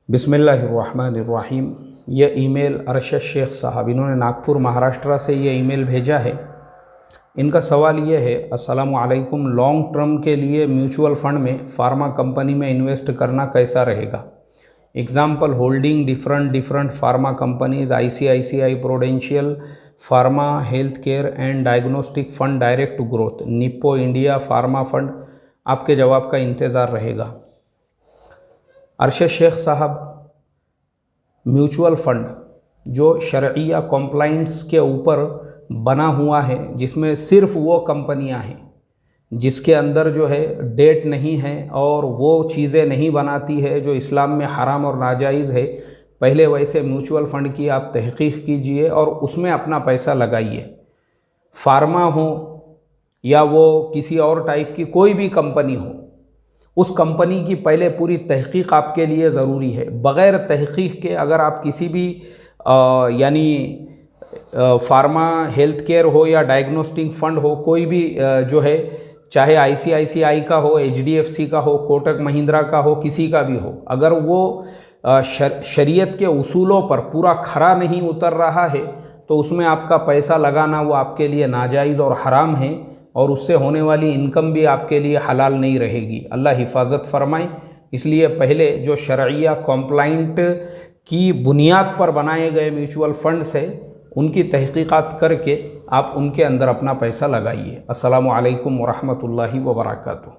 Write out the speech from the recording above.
बिस्मिल्लाहिर्रहमानिर्रहीम। ये ईमेल अरशद शेख साहब, इन्होंने नागपुर महाराष्ट्र से ये ईमेल भेजा है। इनका सवाल ये है, अस्सलामु अलैकुम, लॉन्ग टर्म के लिए म्यूचुअल फंड में फार्मा कंपनी में इन्वेस्ट करना कैसा रहेगा? Example, holding different pharma companies, ICICI Prudential pharma health care and diagnostic fund, direct growth, Nippon India pharma fund. आपके जवाब का इंतज़ार रहेगा। अरशद शेख साहब, म्यूचुअल फंड जो शरइया कॉम्प्लाइंस के ऊपर बना हुआ है, जिसमें सिर्फ वो कंपनियां हैं जिसके अंदर जो है डेट नहीं है और वो चीज़ें नहीं बनाती है जो इस्लाम में हराम और नाजायज़ है, पहले वैसे म्यूचुअल फंड की आप तहकीक कीजिए और उसमें अपना पैसा लगाइए। फार्मा हो या वो किसी और टाइप की कोई भी कंपनी हो, उस कंपनी की पहले पूरी तहकीक आपके लिए ज़रूरी है। बग़ैर तहकीक के अगर आप किसी भी यानी फार्मा हेल्थ केयर हो या डायग्नोस्टिक फ़ंड हो, कोई भी जो है, चाहे ICICI का हो, HDFC का हो, कोटक महिंद्रा का हो, किसी का भी हो, अगर वो शरीयत के उसूलों पर पूरा खरा नहीं उतर रहा है तो उसमें आपका पैसा लगाना वो आपके लिए नाजायज़ और हराम है और उससे होने वाली इनकम भी आपके लिए हलाल नहीं रहेगी। अल्लाह हिफाजत फरमाए। इसलिए पहले जो शरइया कॉम्प्लाइंट की बुनियाद पर बनाए गए म्यूचुअल फंड्स है, उनकी तहकीकात करके आप उनके अंदर अपना पैसा लगाइए। अस्सलामु अलैकुम वरहमतुल्लाहि वबरकातुहू।